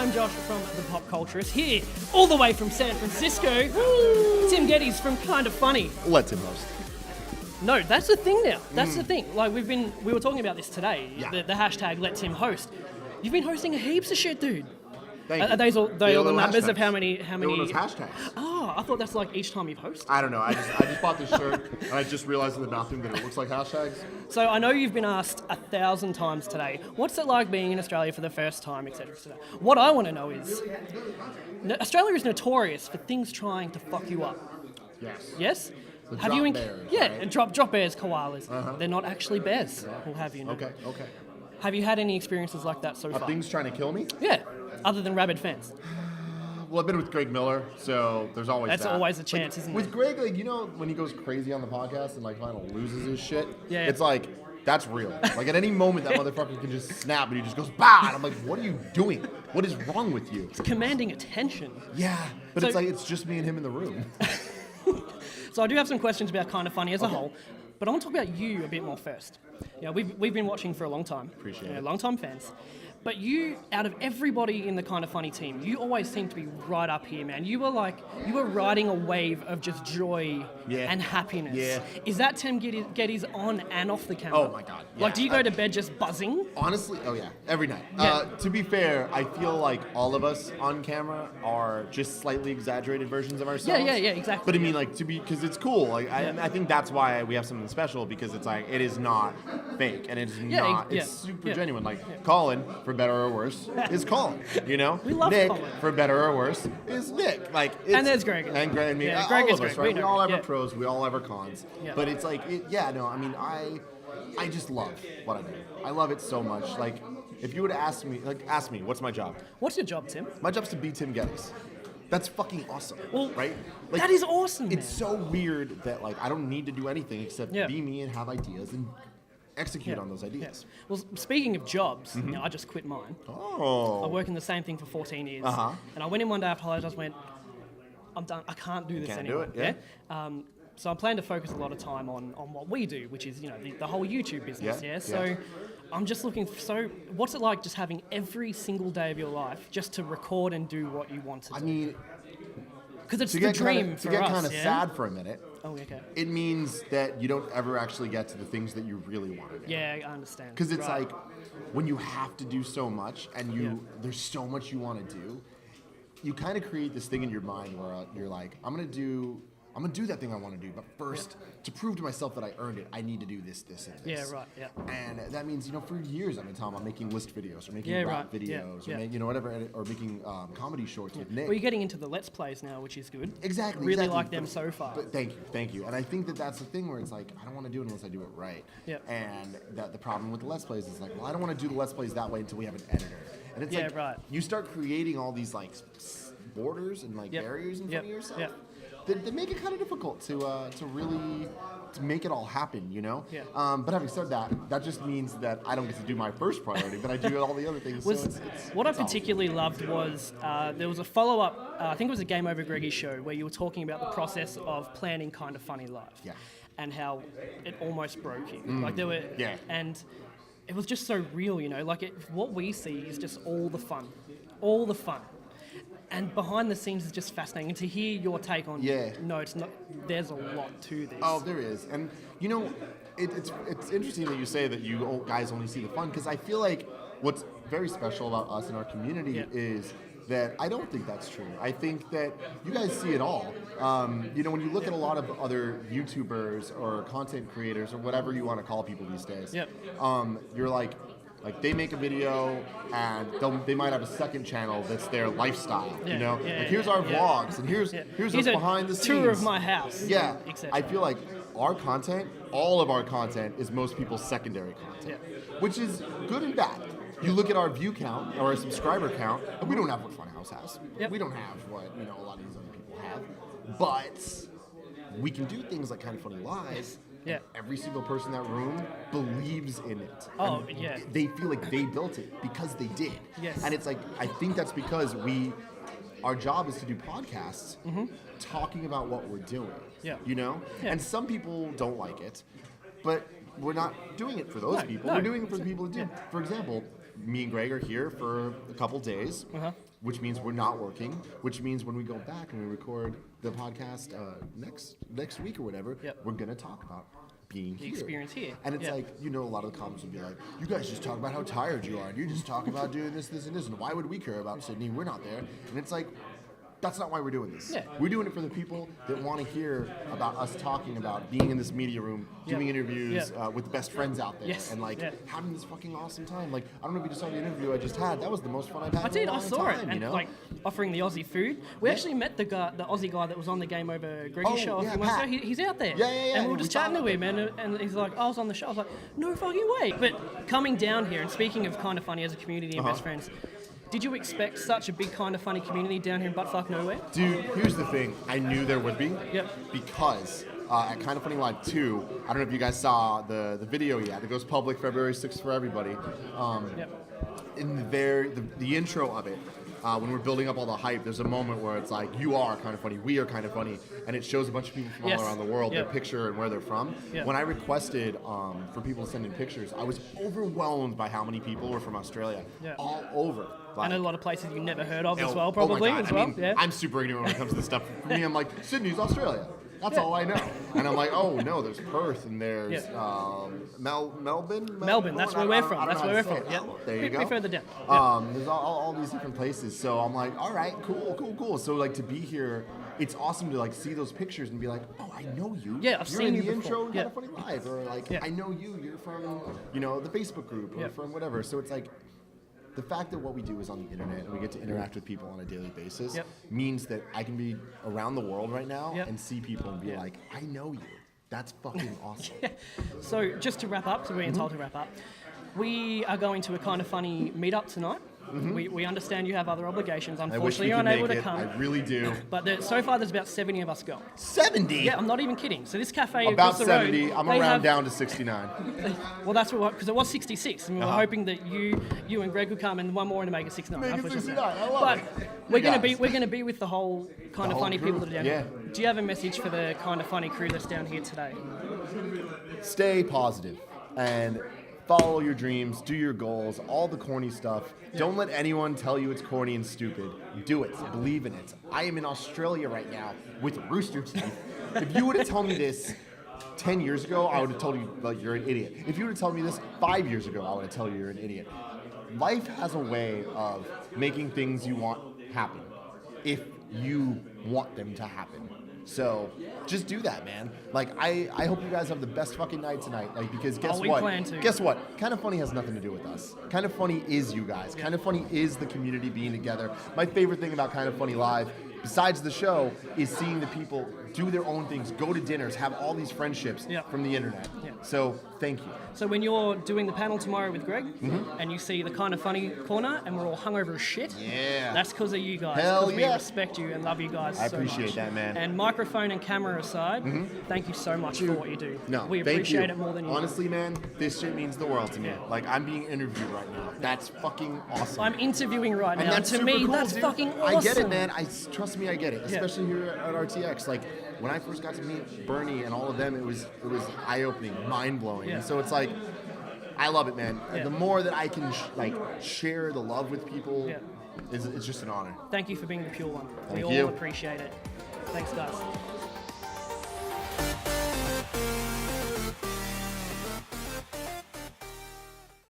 I'm Josh from The Pop Culturist, here all the way from San Francisco. Woo! Tim Gettys from Kind of Funny. Let Tim host. No, that's the thing now. That's the thing. Like we were talking about this today. Yeah. The hashtag Let Tim host. You've been hosting heaps of shit, dude. Thank you. Are those all the numbers of how many? Those hashtags. Oh, I thought that's like each time you've hosted. I don't know. I just bought this shirt and I just realized in the bathroom that it looks like hashtags. So I know you've been asked 1,000 times today, what's it like being in Australia for the first time, etc. What I want to know is, Australia is notorious for things trying to fuck you up. Yes. Yes? The Have drop you bears, yeah, right? drop bears, koalas. They're not actually bears. We'll have you know. Okay. Have you had any experiences like that so Are far? things trying to kill me? Yeah, other than rabid fans. Well, I've been with Greg Miller, so there's always That's that. always a chance, isn't With it? Greg, like, you know, when he goes crazy on the podcast and like finally loses his shit, Yeah. it's like, that's real. Like at any moment that motherfucker can just snap and he just goes, bah! And I'm like, what are you doing? What is wrong with you? It's commanding attention. Yeah, but So- it's like, it's just me and him in the room. So I do have some questions about Kind of Funny as a whole, but I want to talk about you a bit more first. You know, we've been watching for a long time. Appreciate you know, it. long-time fans. But you, out of everybody in the Kind of Funny team, you always seem to be right up here, man. You were riding a wave of just joy Yeah. and happiness. Yeah. Is that Tim Gettys on and off the camera? Oh my God, yeah. Like, do you go to bed just buzzing? Honestly, oh yeah, every night. Yeah. To be fair, I feel like all of us on camera are just slightly exaggerated versions of ourselves. Yeah, exactly. But I mean, like, because it's cool. Like, I think that's why we have something special, because it's like, it is not fake, and it's it's super genuine. Like, Colin, for better or worse, is Colin, you know? We love Nick, Colin. for better or worse, is Nick. Like, And there's Greg. And Greg and me. Yeah, all Greg is of us, Greg. right? We We know all have Greg. our pros, we all have our cons. Yeah. But it's like, I mean, I just love what I do. I love it so much. Like, if you would ask me, what's my job? What's your job, Tim? My job's to be Tim Gettys. That's fucking awesome, Well, right? Like, that is awesome, man. It's so weird that, like, I don't need to do anything except Yeah. be me and have ideas and execute on those ideas. Yes. Well, speaking of jobs, you know, I just quit mine. I Oh. work in the same thing for 14 years. Uh-huh. And I went in one day after holidays, I just went, I'm done. I can't do this can't do anymore. it, yeah. So I'm planning to focus a lot of time on what we do, which is, you know, the whole YouTube business. Yeah, Yeah. So I'm just looking for, what's it like just having every single day of your life just to record and do what you want to I do? mean, Because it's to the get dream kind for of us. Yeah? sad for a minute, Oh, okay. it means that you don't ever actually get to the things that you really want to do. Yeah, I understand. Because it's Right. like, when you have to do so much and Yeah. there's so much you want to do, you kind of create this thing in your mind where you're like, I'm gonna do that thing I want to do, but first, to prove to myself that I earned it, I need to do this, and this. Yeah, right, yeah. And that means, you know, for years I've been telling I'm making list videos, or making Yeah, rap right, yeah, videos, yeah. or you know, whatever, or making comedy shorts with Nick. Well, you're getting into the Let's Plays now, which is good. Exactly. Really exactly. like them so far. But thank you. And I think that that's the thing where it's like, I don't want to do it unless I do it right. Yeah. And the problem with the Let's Plays is like, well, I don't want to do the Let's Plays that way until we have an editor. And it's Yeah, like, right. you start creating all these like borders and like Yep. barriers in front of yourself. Yep. That make it kind of difficult to really to make it all happen, you know. Yeah. But having said that, that just means that I don't get to do my first priority, but I do all the other things. Was, so it's what I it's awesome. particularly loved was there was a follow-up, I think it was a Game Over Greggy show, where you were talking about the process of planning Kind of Funny Live. Yeah. And how it almost broke you. Like there were, Yeah. and it was just so real, you know. Like what we see is just all the fun. And behind the scenes is just fascinating. And to hear your take on, no, it's not. There's a lot to this. Oh, there is, and you know, it's interesting that you say that you guys only see the fun, because I feel like what's very special about us in our community is that I don't think that's true. I think that you guys see it all. You know, when you look at a lot of other YouTubers or content creators or whatever you want to call people these days, you're like they make a video and they might have a second channel that's their lifestyle. You know, like here's our vlogs and here's us behind the scenes. Tour of my house. Yeah, etc. I feel like our content, all of our content, is most people's secondary content, which is good and bad. You look at our view count or our subscriber count, and we don't have what Funhouse has. We don't have what a lot of these other people have, but we can do things like Kind of Funny Live. Yeah. Every single person in that room believes in it. Oh, And yeah. They feel like they built it because they did. Yes. And it's like, I think that's because our job is to do podcasts talking about what we're doing. Yeah. You know? Yeah. And some people don't like it, but we're not doing it for those people. no. We're doing it for the people who do. For example, me and Greg are here for a couple days. which means we're not working, which means when we go back and we record the podcast next week or whatever, we're going to talk about being the here. experience here. And it's like, a lot of the comments would be like, you guys just talk about how tired you are. And you just talk about doing this, this, and this. And why would we care about Sydney? We're not there. And it's like, that's not why we're doing this. Yeah. We're doing it for the people that want to hear about us talking about being in this media room, doing interviews with the best friends out there, and having this fucking awesome time. Like, I don't know if you just saw the interview I just had. That was the most fun I've had. I saw time, it, and like offering the Aussie food. We actually met the Aussie guy that was on the Game Over Greggy show. Yeah, Ago. He's out there. And we were just chatting to him, and he's like, I was on the show. I was like, no fucking way. But coming down here and speaking of Kind of Funny as a community and best friends. Did you expect such a big Kind of Funny community down here in buttfuck nowhere? Dude, here's the thing. I knew there would be. Because at Kind of Funny Live 2, I don't know if you guys saw the video yet. That goes public February 6th for everybody. In the intro of it, when we're building up all the hype, there's a moment where it's like, you are Kind of Funny, we are Kind of Funny, and it shows a bunch of people from all around the world, their picture and where they're from. When I requested for people to send in pictures, I was overwhelmed by how many people were from Australia, all over. Like, and a lot of places you've never heard of as well, probably. Oh my God. I mean, I'm super ignorant when it comes to this stuff. For me, I'm like, Sydney's Australia. That's all I know. And I'm like, oh no, there's Perth and there's Melbourne. Melbourne, that's where we're from. That's where we're from. There you go. Be further down. There's all these different places. So I'm like, all right, cool. So like to be here, it's awesome to like see those pictures and be like, oh, I know you. Yeah, I've seen you in the before. intro, Kind of Funny Live, or like I know you. You're from the Facebook group or from whatever. So it's like. The fact that what we do is on the internet and we get to interact with people on a daily basis means that I can be around the world right now and see people and be like, I know you. That's fucking awesome. So just to wrap up, so we're told to wrap up, we are going to a Kind of Funny meetup tonight. We understand you have other obligations. Unfortunately, you're unable to come. I really do. But so far, there's about 70 of us going. 70? Yeah, I'm not even kidding. So this cafe about across the 70. road, I'm around down to 69. Well, that's what because it was 66, and we were hoping that you and Greg would come, and one more to make it 69. Make it 69. I love it. We're gonna be with the whole Kind of Funny people that are down here. Do you have a message for the Kind of Funny crew that's down here today? Stay positive and follow your dreams, do your goals, all the corny stuff. Don't let anyone tell you it's corny and stupid. Do it. Believe in it. I am in Australia right now with Rooster Teeth. If you would have told me this 10 years ago, I would have told you like you're an idiot. If you would have told me this 5 years ago, I would have told you you're an idiot. Life has a way of making things you want happen if you want them to happen. So just do that, man. Like I hope you guys have the best fucking night tonight. Like because guess what? Plan to. Guess what? Kind of Funny has nothing to do with us. Kind of Funny is you guys. Kind of Funny is the community being together. My favorite thing about Kind of Funny Live, besides the show, is seeing the people do their own things, go to dinners, have all these friendships from the internet. So thank you. So when you're doing the panel tomorrow with Greg, and you see the Kind of Funny corner, and we're all hungover as shit, that's because of you guys. Hell because we respect you and love you guys so much. I appreciate that, man. And microphone and camera aside, thank you so much for what you do. No, we appreciate it more than you know. Honestly, man, this shit means the world to me. Like I'm being interviewed right now. That's fucking awesome. I'm interviewing right now. And to me, cool, that's dude. fucking awesome. I get it, man. Trust me, I get it. Especially here at RTX. Like when I first got to meet Bernie and all of them, it was eye-opening, mind-blowing. And so it's like, I love it, man. The more that I can share the love with people, it's just an honor. Thank you for being the pure one. Thank we you. all appreciate it. Thanks, guys.